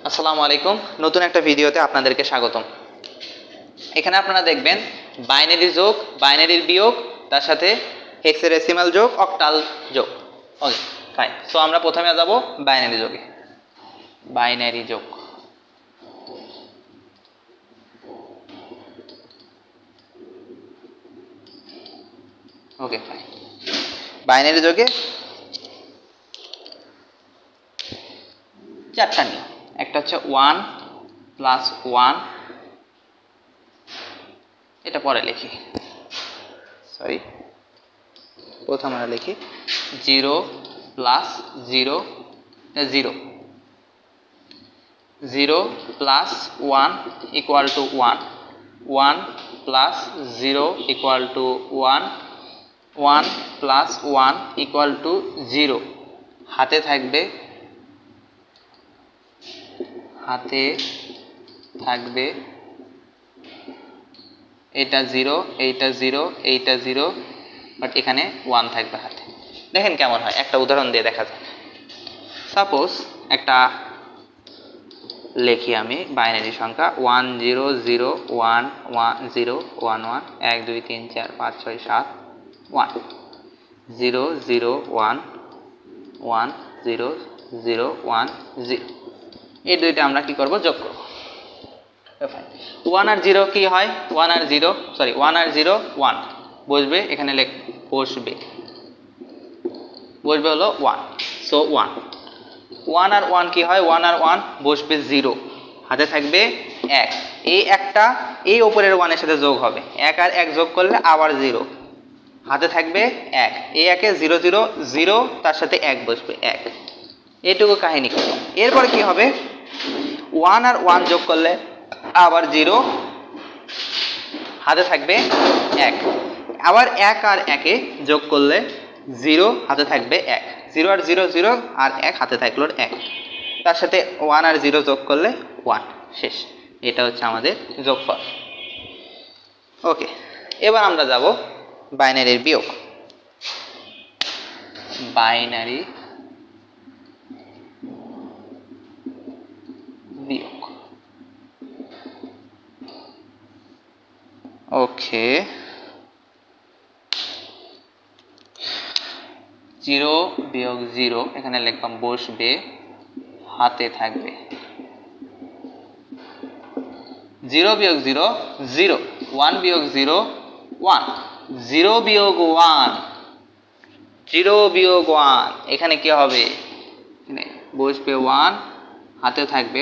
আসসালামু আলাইকুম। নতুন একটা ভিডিওতে আপনাদেরকে স্বাগতম। এখানে আপনারা দেখবেন বাইনারি যোগ, বাইনারির বিয়োগ, তার সাথে হেক্সাডেসিমাল যোগ, অক্টাল যোগ। Okay fine. সো আমরা প্রথমে যাব বাইনারি যোগে। বাইনারি যোগ। Okay fine. বাইনারি যোগে চারটা নিয়ম। একটা হচ্ছে 1 + 1, এটা পরে লিখি, সরি প্রথমে আমরা লিখি 0 + 0, 0, 0 + 1 = 1, 1 + 0 = 1, 1 + 1 = 0। হাতে থাকবে এটা 0, এইটা 0, এইটা 0, বাট এখানে 1 থাকবে হাতে। দেখেন কেমন হয়, একটা উদাহরণ দিয়ে দেখা যাক। সাপোজ একটা লিখি আমি বাইনারি সংখ্যা 1 0 0 1 1 0 1 1 1 2 3 4 5 6 7 1 0 0 1 1 0 0 1 0। এই দুইটা আমরা কি করব, যোগ করব। 1 আর 0 কি হয়, 1 আর 0 1 বসবে, এখানে বসবে হলো 1। সো 1 আর 1 কি হয়, 1 আর 1 বসবে 0, হাতে থাকবে 1। এই একটা এই উপরের 1 এর সাথে যোগ হবে, 1 আর 1 যোগ করলে আবার 0, হাতে থাকবে 1। এই 1 এ 0 0 0, তার সাথে 1 বসবে 1। এইটুকু কাহিনী করব। এরপরে কি হবে, 1 আর 1 যোগ করলে আবার 0, হাতে থাকবে 1। আবার 1 আর 1 এ যোগ করলে 0, হাতে থাকবে 1। 0 আর 0 0, আর 1 হাতে থাকলো 1। তার সাথে 1 আর 0 যোগ করলে 1, শেষ। এটা হচ্ছে আমাদের যোগফল। ওকে, এবার আমরা যাব বাইনারির বিয়োগ। বাইনারি বিয়োগ। ওকে, 0 - 0 এখানে লিখলাম, বসবে, হাতে থাকবে। 0 - 0 0, 1 - 0 1, 0 - 1 0 - 1, এখানে কি হবে, বসবে 1, হাতে থাকবে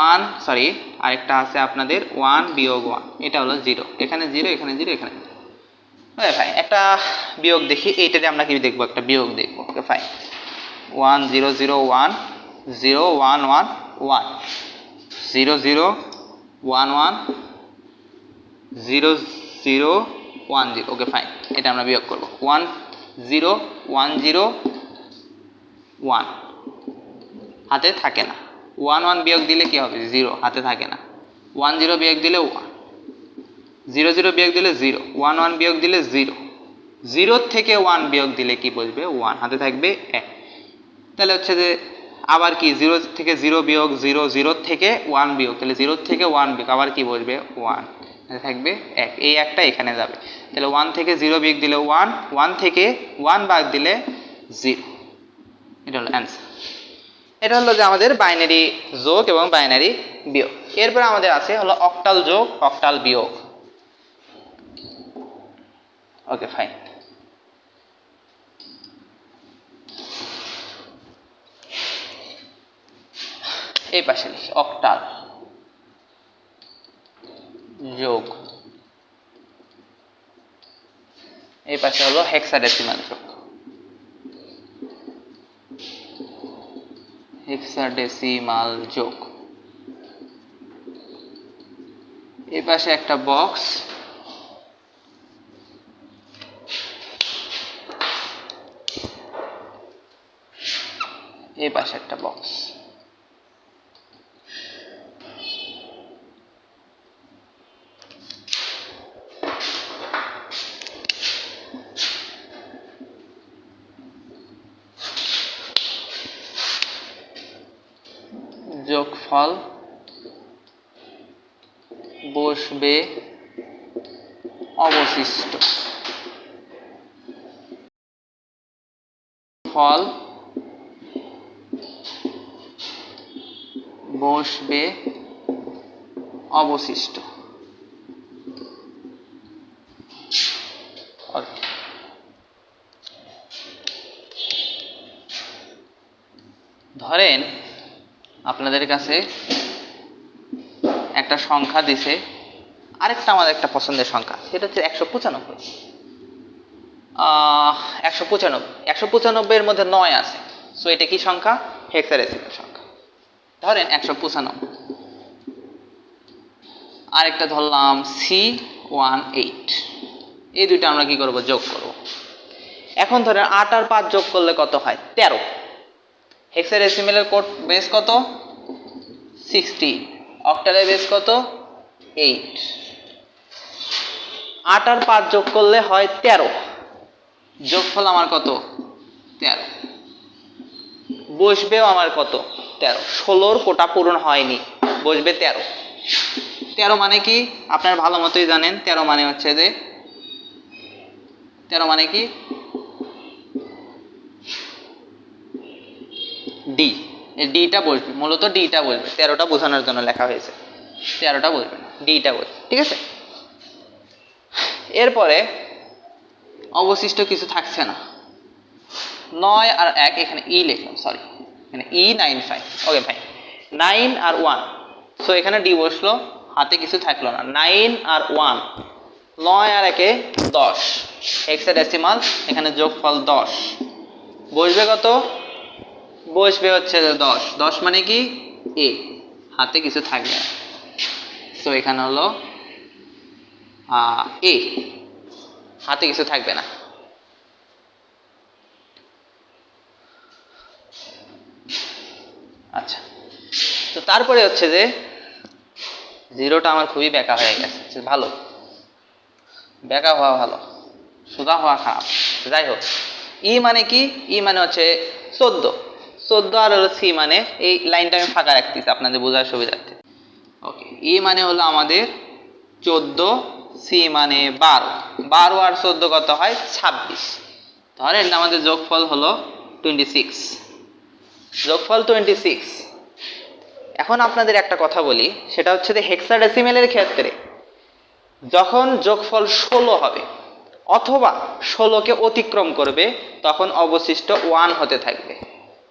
1, সরি আরেকটা আছে আপনাদের 1 - 1, এটা হলো 0, এখানে 0, এখানে 0, এখানে 0। ওকে ফাইন, একটা বিয়োগ দেখি। এইটাতে আমরা কি দেখবো, একটা বিয়োগ দেখবো। Okay fine, 1 0 0 1 0 1 1 1 0 0 1 1 0 0 1 0। ওকে ফাইন, এটা আমরা বিয়োগ করব। 1 0 1 0 1, হাতে থাকে না। 1 1 বিয়োগ দিলে কি হবে, 0, হাতে থাকে না। 1 0 বিয়োগ দিলে 1, 0 0 বিয়োগ দিলে 0, 1 1 বিয়োগ দিলে 0, 0 থেকে 1 বিয়োগ দিলে কি বসবে, 1, হাতে থাকবে 1। তাহলে হচ্ছে যে আবার কি, 0 থেকে 0 বিয়োগ 0, 0 থেকে 1 বিয়োগ, তাহলে 0 থেকে 1 বিয়োগ আবার কি বসবে, 1, হাতে থাকবে 1। এই একটা এখানে যাবে, তাহলে 1 থেকে 0 বিয়োগ দিলে 1, 1 থেকে 1 বাদ দিলে 0। এটা হলো অ্যান্সার। এটা হলো যে আমাদের বাইনারি যোগ এবং বাইনারি বিয়োগ। এরপর আমাদের আছে হলো অক্টাল যোগ, অক্টাল বিয়োগ। ওকে ফাইন, এই পাশে লিখি অক্টাল যোগ, এই পাশে হলো হেক্সাডেসিমাল যোগ। হেক্সাডেসিমাল যোগ, এই পাশে একটা বক্স, এই পাশে একটা বক্স। যোগফল বসবে অবশিষ্ট, ফল বসবে অবশিষ্ট। ধরেন আপনাদের কাছে একটা সংখ্যা দিছে, আরেকটা আমাদের একটা পছন্দের সংখ্যা, সেটা হচ্ছে 195। 195 মধ্যে 9 আছে, সো এটা কি সংখ্যা? হেক্সাডেসিমাল সংখ্যা। ধরেন 195। আরেকটা ধরলাম C18। এই দুইটা আমরা কি করব? যোগ করব। এখন ধরেন 8 আর 5 যোগ করলে কত হয়? 13। হেক্সাডেসিমালের কোড বেস কত? 16। অক্টালের বেস কত? 8। 8 আর 5 যোগ করলে হয় 13। যোগফল আমার কত? 13। বসবেও আমার কত? 13। 16-র কোটা পূরণ হয়নি, বসবে 13। 13 মানে কি? আপনারা ভালো মতোই জানেন। 13 মানে হচ্ছে যে 13 মানে কি? ডি। এই ডিটা বসবে, মূলত ডিটা বসবে। 13টা বোঝানোর জন্য লেখা হয়েছে, 13টা বসবে না, ডিটা বসবে। ঠিক আছে? এরপরে অবশিষ্ট কিছু থাকছে না। 9 আর 1, এখানে ই লিখলাম, সরি, এখানে E95। ওকে ভাই, 9 আর 1, সো এখানে ডি বসলো, হাতে কিছু থাকলো না। 9 আর 1, 9 আর 1 10। হেক্সাডেসিমাল, এখানে যোগফল 10। বসবে কত? বসবে হচ্ছে 10। 10 মানে কি? এ, হাতে কিছু থাকবে না, সো এখানে হলো এ, হাতে কিছু থাকবে না। আচ্ছা, তো তারপরে হচ্ছে যে জিরোটা আমার খুবই বেঁকা হয়ে গেছে। ভালো, বেঁকা হওয়া ভালো, সোজা হওয়া খারাপ। যাই হোক, ই মানে কি? ই মানে হচ্ছে 14। 14 আর হলো সি মানে, এই লাইনটা আমি ফাঁকা রাখতেছি আপনাদের বোঝার সুবিধার্থে। ওকে, ই মানে হলো আমাদের 14, সি মানে 12। 12 আর 14 কত হয়? 26। ধরেন আমাদের যোগফল হলো 26। যোগফল 26। এখন আপনাদের একটা কথা বলি, সেটা হচ্ছে যে হেক্সাডেসিমেলের ক্ষেত্রে যখন যোগফল 16 হবে অথবা 16কে অতিক্রম করবে, তখন অবশিষ্ট 1 হতে থাকবে।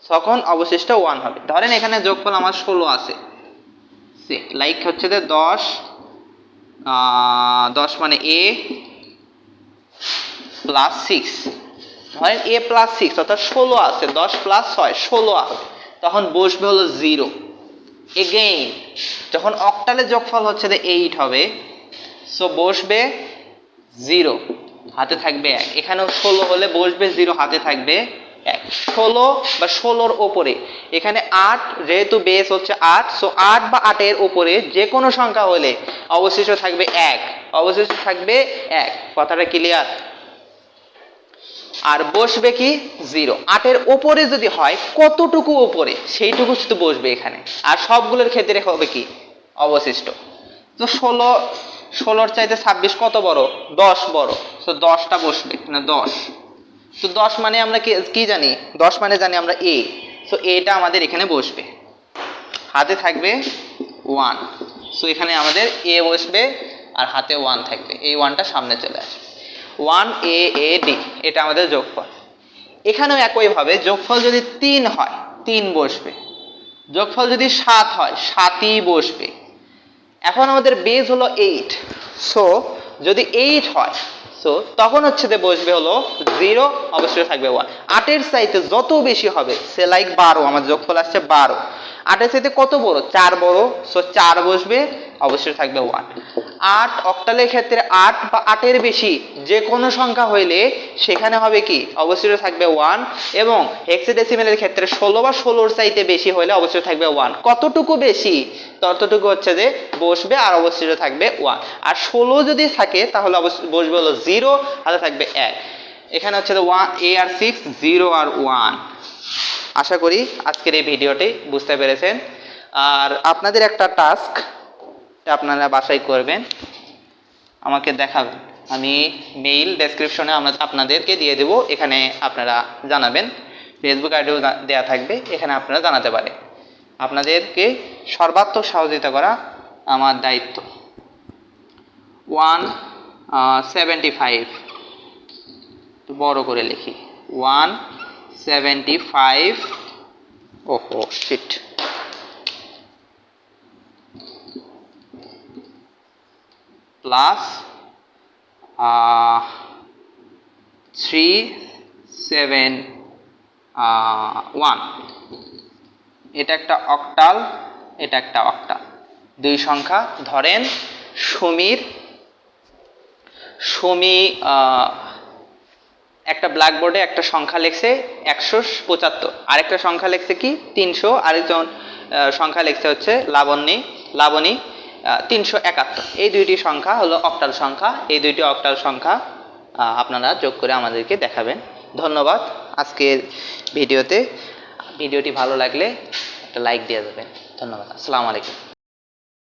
তখন অবশিষ্ট 1 হবে। ধরেন এখানে যোগফল আমার 16 আছে, লাইক হচ্ছে যে 10 মানে a প্লাস 6। ধরেন a প্লাস 6 অর্থাৎ 16 আছে, 10 প্লাস 6 16 আছে, তখন বসবে হলো 0। এগেইন যখন অক্টালে যোগফল হচ্ছে যে 8 হবে, সো বসবে 0, হাতে থাকবে 1। এখানেও 16 হলে বসবে 0, হাতে থাকবে 1। 16 বা 16-র ওপরে, এখানে 8 যেহেতু বেস হচ্ছে 8, সো 8 বা 8-এর ওপরে যে কোনো সংখ্যা হলে অবশিষ্ট থাকবে 1, অবশিষ্ট থাকবে 1। কথাটা ক্লিয়ার? আর বসবে কি? 0। 8-এর ওপরে যদি হয়, কতটুকু ওপরে সেইটুকু শুধু বসবে এখানে, আর সবগুলোর ক্ষেত্রে হবে কি? অবশিষ্ট। তো 16-র চাইতে 26 কত বড়? 10 বড়, সো 10টা বসবে না, 10। তো 10 মানে আমরা কি জানি? 10 মানে জানি আমরা এ, সো এটা আমাদের এখানে বসবে, হাতে থাকবে 1। সো এখানে আমাদের এ বসবে আর হাতে 1 থাকবে, এই 1টা সামনে চলে আসবে। 1 a a d, এটা আমাদের যোগফল। এখানেও একইভাবে যোগফল যদি 3 হয় 3 বসবে, যোগফল যদি 7 হয় 7ই বসবে। এখন আমাদের বেস হলো 8, সো যদি 8 হয়, সো তখন হচ্ছে যে বসবে হলো 0, অবশ্যই থাকবে 1। 8-এর চাইতে যত বেশি হবে, সে লাইক 12, আমাদের যোগফল আসছে 12। 8-এর চাইতে কত বড়? 4 বড়, সো 4 বসবে, অবশ্যই থাকবে 1। 8 অক্টালের ক্ষেত্রে 8 বা 8-এর বেশি যে কোনো সংখ্যা হইলে সেখানে হবে কি? অবশ্যই থাকবে 1। এবং হেক্সাডেসিমেলের ক্ষেত্রে 16 বা 16-র চাইতে বেশি হলে অবশ্যই থাকবে 1। কতটুকু বেশি? ততটুকু হচ্ছে যে বসবে আর অবশ্যই থাকবে 1। আর 16 যদি থাকে তাহলে অবশ্যই বসবে হলো 0, হাতে থাকবে 1। এখানে হচ্ছে 1 a আর 6, 0 আর 1। আশা করি আজকের এই ভিডিওটি বুঝতে পেরেছেন। আর আপনাদের একটা টাস্ক আপনারা বাসায় করবেন, আমাকে দেখাবেন। আমি মেইল ডেসক্রিপশনে আপনাদেরকে দিয়ে দেব, এখানে আপনারা জানাবেন। ফেসবুক আইডিও দেওয়া থাকবে, এখানে আপনারা জানাতে পারে। আপনাদেরকে সর্বাত্মক সহযোগিতা করা আমার দায়িত্ব। 175 বড় করে লিখি, 175, ওহো শিট, প্লাস 371, এটা একটা অক্টাল, এটা একটা অক্টাল। দুই সংখ্যা ধরেন সুমি একটা ব্ল্যাকবোর্ডে একটা সংখ্যা লিখছে 175, আরেকটা সংখ্যা লিখছে কি 300, আরেকজন সংখ্যা লিখছে হচ্ছে লাবণী 371। এই দুইটি সংখ্যা হলো অক্টাল সংখ্যা। এই দুইটি অক্টাল সংখ্যা আপনারা যোগ করে আমাদেরকে দেখাবেন। ধন্যবাদ। আজকের ভিডিওটি ভালো লাগলে একটা লাইক দিয়ে দেবেন। ধন্যবাদ। আসসালামু আলাইকুম।